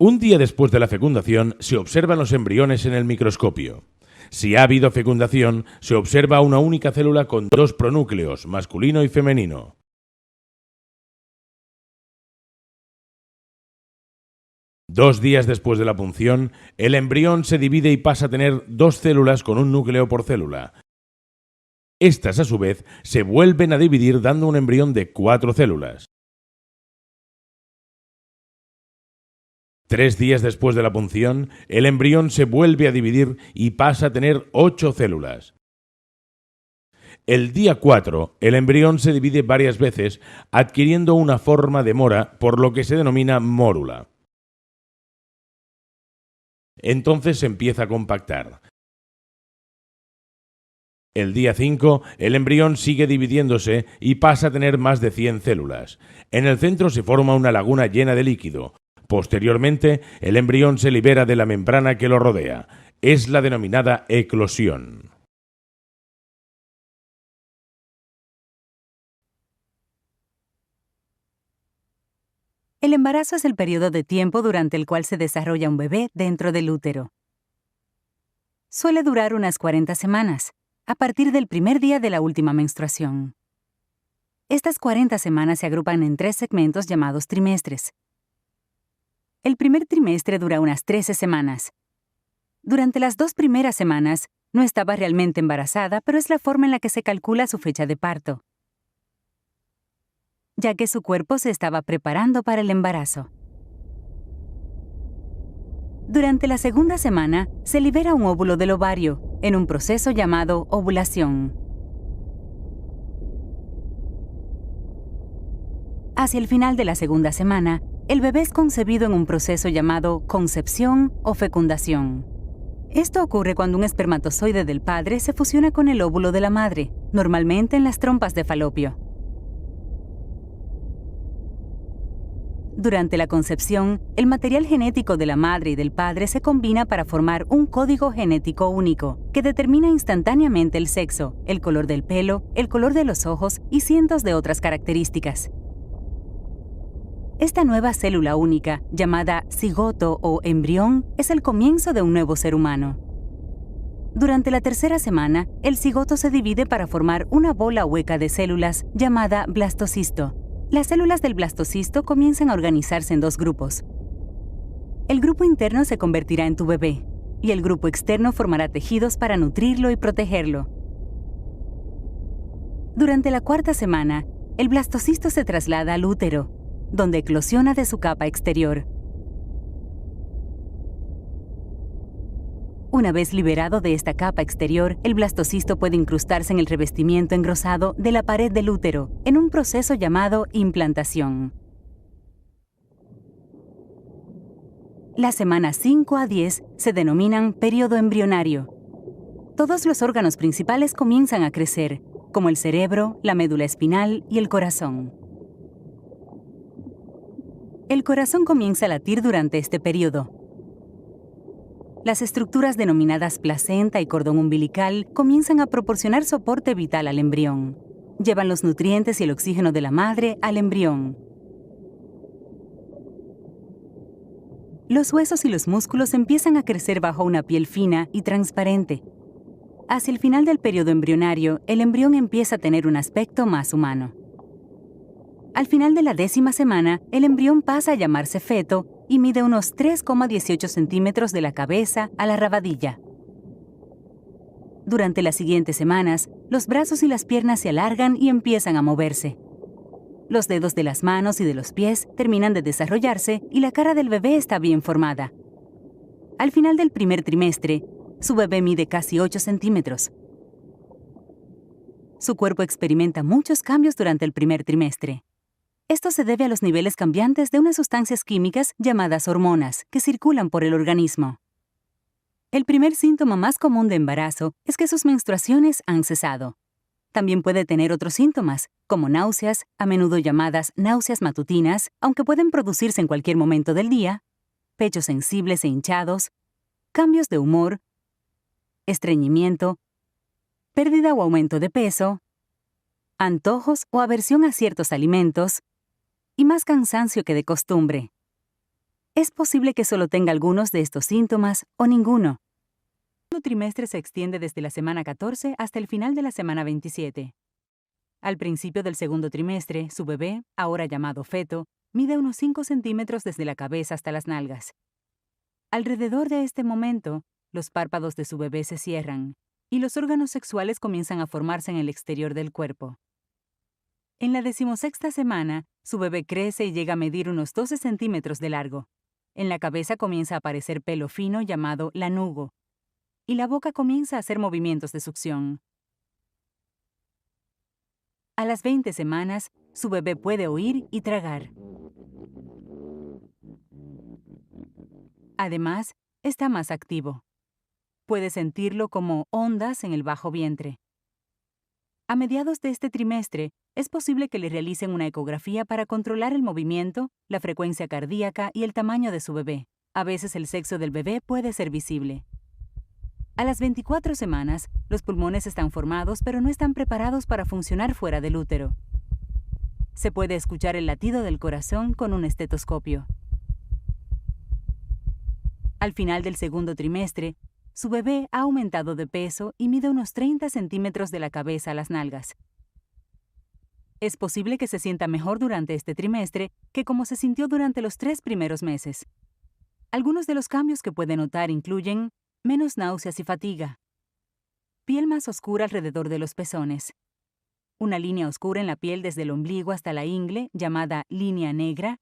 Un día después de la fecundación se observan los embriones en el microscopio. Si ha habido fecundación, se observa una única célula con dos pronúcleos, masculino y femenino. Dos días después de la punción, el embrión se divide y pasa a tener dos células con un núcleo por célula. Estas, a su vez, se vuelven a dividir dando un embrión de 4 células. 3 días después de la punción, el embrión se vuelve a dividir y pasa a tener 8 células. El día 4, el embrión se divide varias veces, adquiriendo una forma de mora, por lo que se denomina mórula. Entonces se empieza a compactar. El día 5, el embrión sigue dividiéndose y pasa a tener más de 100 células. En el centro se forma una laguna llena de líquido. Posteriormente, el embrión se libera de la membrana que lo rodea. Es la denominada eclosión. El embarazo es el periodo de tiempo durante el cual se desarrolla un bebé dentro del útero. Suele durar unas 40 semanas, a partir del primer día de la última menstruación. Estas 40 semanas se agrupan en 3 segmentos llamados trimestres. El primer trimestre dura unas 13 semanas. Durante las 2 primeras semanas, no estaba realmente embarazada, pero es la forma en la que se calcula su fecha de parto, ya que su cuerpo se estaba preparando para el embarazo. Durante la segunda semana, se libera un óvulo del ovario, en un proceso llamado ovulación. Hacia el final de la segunda semana, el bebé es concebido en un proceso llamado concepción o fecundación. Esto ocurre cuando un espermatozoide del padre se fusiona con el óvulo de la madre, normalmente en las trompas de falopio. Durante la concepción, el material genético de la madre y del padre se combina para formar un código genético único, que determina instantáneamente el sexo, el color del pelo, el color de los ojos y cientos de otras características. Esta nueva célula única, llamada cigoto o embrión, es el comienzo de un nuevo ser humano. Durante la tercera semana, el cigoto se divide para formar una bola hueca de células llamada blastocisto. Las células del blastocisto comienzan a organizarse en 2 grupos. El grupo interno se convertirá en tu bebé, y el grupo externo formará tejidos para nutrirlo y protegerlo. Durante la cuarta semana, el blastocisto se traslada al útero, donde eclosiona de su capa exterior. Una vez liberado de esta capa exterior, el blastocisto puede incrustarse en el revestimiento engrosado de la pared del útero, en un proceso llamado implantación. Las semanas 5 a 10 se denominan periodo embrionario. Todos los órganos principales comienzan a crecer, como el cerebro, la médula espinal y el corazón. El corazón comienza a latir durante este periodo. Las estructuras denominadas placenta y cordón umbilical comienzan a proporcionar soporte vital al embrión. Llevan los nutrientes y el oxígeno de la madre al embrión. Los huesos y los músculos empiezan a crecer bajo una piel fina y transparente. Hacia el final del periodo embrionario, el embrión empieza a tener un aspecto más humano. Al final de la 10ª semana, el embrión pasa a llamarse feto y mide unos 3,18 centímetros de la cabeza a la rabadilla. Durante las siguientes semanas, los brazos y las piernas se alargan y empiezan a moverse. Los dedos de las manos y de los pies terminan de desarrollarse y la cara del bebé está bien formada. Al final del primer trimestre, su bebé mide casi 8 centímetros. Su cuerpo experimenta muchos cambios durante el primer trimestre. Esto se debe a los niveles cambiantes de unas sustancias químicas llamadas hormonas que circulan por el organismo. El primer síntoma más común de embarazo es que sus menstruaciones han cesado. También puede tener otros síntomas, como náuseas, a menudo llamadas náuseas matutinas, aunque pueden producirse en cualquier momento del día, pechos sensibles e hinchados, cambios de humor, estreñimiento, pérdida o aumento de peso, antojos o aversión a ciertos alimentos, y más cansancio que de costumbre. Es posible que solo tenga algunos de estos síntomas o ninguno. El segundo trimestre se extiende desde la semana 14 hasta el final de la semana 27. Al principio del segundo trimestre, su bebé, ahora llamado feto, mide unos 5 centímetros desde la cabeza hasta las nalgas. Alrededor de este momento, los párpados de su bebé se cierran y los órganos sexuales comienzan a formarse en el exterior del cuerpo. En la 16ª semana, su bebé crece y llega a medir unos 12 centímetros de largo. En la cabeza comienza a aparecer pelo fino llamado lanugo, y la boca comienza a hacer movimientos de succión. A las 20 semanas, su bebé puede oír y tragar. Además, está más activo. Puede sentirlo como ondas en el bajo vientre. A mediados de este trimestre, es posible que le realicen una ecografía para controlar el movimiento, la frecuencia cardíaca y el tamaño de su bebé. A veces el sexo del bebé puede ser visible. A las 24 semanas, los pulmones están formados pero no están preparados para funcionar fuera del útero. Se puede escuchar el latido del corazón con un estetoscopio. Al final del segundo trimestre, su bebé ha aumentado de peso y mide unos 30 centímetros de la cabeza a las nalgas. Es posible que se sienta mejor durante este trimestre que como se sintió durante los 3 primeros meses. Algunos de los cambios que puede notar incluyen menos náuseas y fatiga, piel más oscura alrededor de los pezones, una línea oscura en la piel desde el ombligo hasta la ingle, llamada línea negra,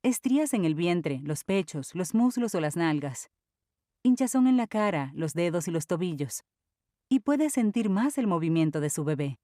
estrías en el vientre, los pechos, los muslos o las nalgas, hinchazón en la cara, los dedos y los tobillos, y puede sentir más el movimiento de su bebé.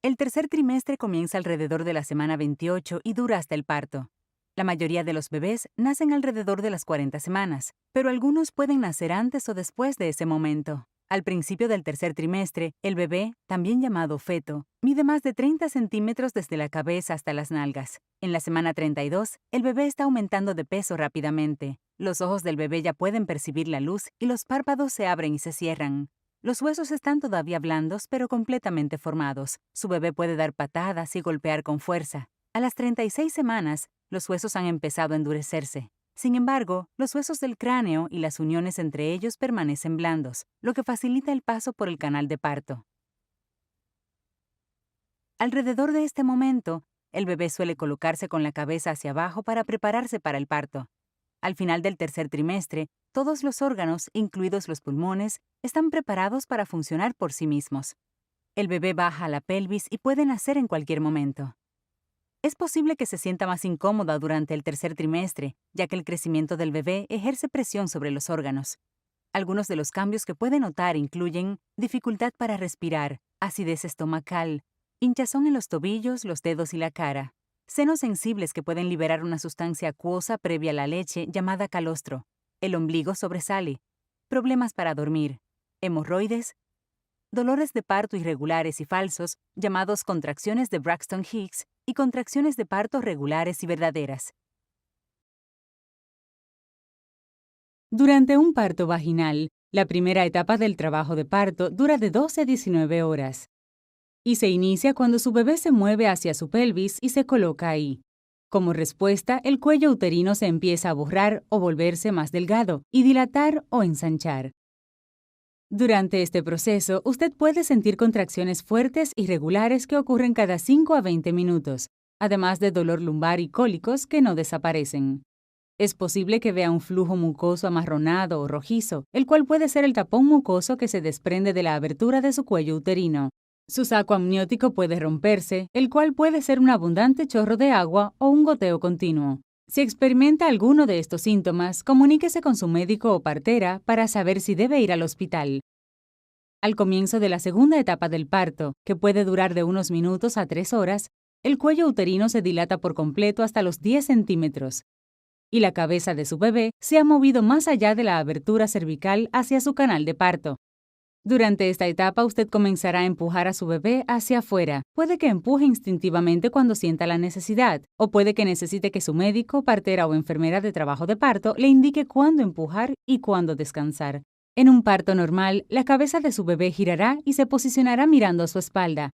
El tercer trimestre comienza alrededor de la semana 28 y dura hasta el parto. La mayoría de los bebés nacen alrededor de las 40 semanas, pero algunos pueden nacer antes o después de ese momento. Al principio del tercer trimestre, el bebé, también llamado feto, mide más de 30 centímetros desde la cabeza hasta las nalgas. En la semana 32, el bebé está aumentando de peso rápidamente. Los ojos del bebé ya pueden percibir la luz y los párpados se abren y se cierran. Los huesos están todavía blandos, pero completamente formados. Su bebé puede dar patadas y golpear con fuerza. A las 36 semanas, los huesos han empezado a endurecerse. Sin embargo, los huesos del cráneo y las uniones entre ellos permanecen blandos, lo que facilita el paso por el canal de parto. Alrededor de este momento, el bebé suele colocarse con la cabeza hacia abajo para prepararse para el parto. Al final del tercer trimestre, todos los órganos, incluidos los pulmones, están preparados para funcionar por sí mismos. El bebé baja a la pelvis y puede nacer en cualquier momento. Es posible que se sienta más incómoda durante el tercer trimestre, ya que el crecimiento del bebé ejerce presión sobre los órganos. Algunos de los cambios que puede notar incluyen dificultad para respirar, acidez estomacal, hinchazón en los tobillos, los dedos y la cara, senos sensibles que pueden liberar una sustancia acuosa previa a la leche llamada calostro, el ombligo sobresale, problemas para dormir, hemorroides, dolores de parto irregulares y falsos, llamados contracciones de Braxton Hicks, y contracciones de parto regulares y verdaderas. Durante un parto vaginal, la primera etapa del trabajo de parto dura de 12 a 19 horas y se inicia cuando su bebé se mueve hacia su pelvis y se coloca ahí. Como respuesta, el cuello uterino se empieza a borrar o volverse más delgado y dilatar o ensanchar. Durante este proceso, usted puede sentir contracciones fuertes y regulares que ocurren cada 5 a 20 minutos, además de dolor lumbar y cólicos que no desaparecen. Es posible que vea un flujo mucoso amarronado o rojizo, el cual puede ser el tapón mucoso que se desprende de la abertura de su cuello uterino. Su saco amniótico puede romperse, el cual puede ser un abundante chorro de agua o un goteo continuo. Si experimenta alguno de estos síntomas, comuníquese con su médico o partera para saber si debe ir al hospital. Al comienzo de la segunda etapa del parto, que puede durar de unos minutos a 3 horas, el cuello uterino se dilata por completo hasta los 10 centímetros y la cabeza de su bebé se ha movido más allá de la abertura cervical hacia su canal de parto. Durante esta etapa, usted comenzará a empujar a su bebé hacia afuera. Puede que empuje instintivamente cuando sienta la necesidad, o puede que necesite que su médico, partera o enfermera de trabajo de parto le indique cuándo empujar y cuándo descansar. En un parto normal, la cabeza de su bebé girará y se posicionará mirando a su espalda.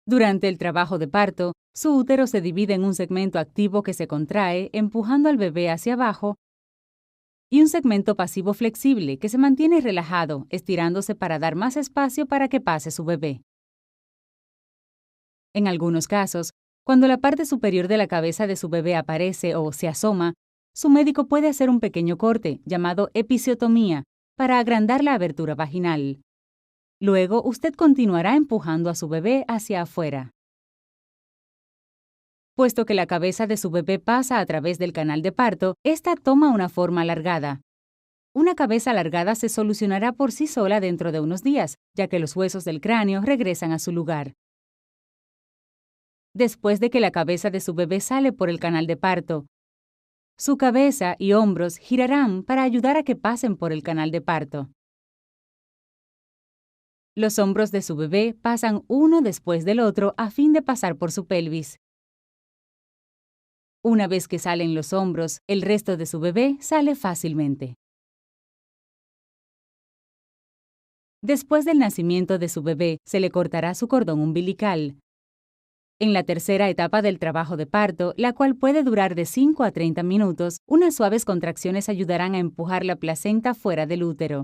Durante el trabajo de parto, su útero se divide en un segmento activo que se contrae, empujando al bebé hacia abajo, y un segmento pasivo flexible que se mantiene relajado, estirándose para dar más espacio para que pase su bebé. En algunos casos, cuando la parte superior de la cabeza de su bebé aparece o se asoma, su médico puede hacer un pequeño corte, llamado episiotomía, para agrandar la abertura vaginal. Luego, usted continuará empujando a su bebé hacia afuera. Puesto que la cabeza de su bebé pasa a través del canal de parto, esta toma una forma alargada. Una cabeza alargada se solucionará por sí sola dentro de unos días, ya que los huesos del cráneo regresan a su lugar. Después de que la cabeza de su bebé sale por el canal de parto, su cabeza y hombros girarán para ayudar a que pasen por el canal de parto. Los hombros de su bebé pasan uno después del otro a fin de pasar por su pelvis. Una vez que salen los hombros, el resto de su bebé sale fácilmente. Después del nacimiento de su bebé, se le cortará su cordón umbilical. En la tercera etapa del trabajo de parto, la cual puede durar de 5 a 30 minutos, unas suaves contracciones ayudarán a empujar la placenta fuera del útero.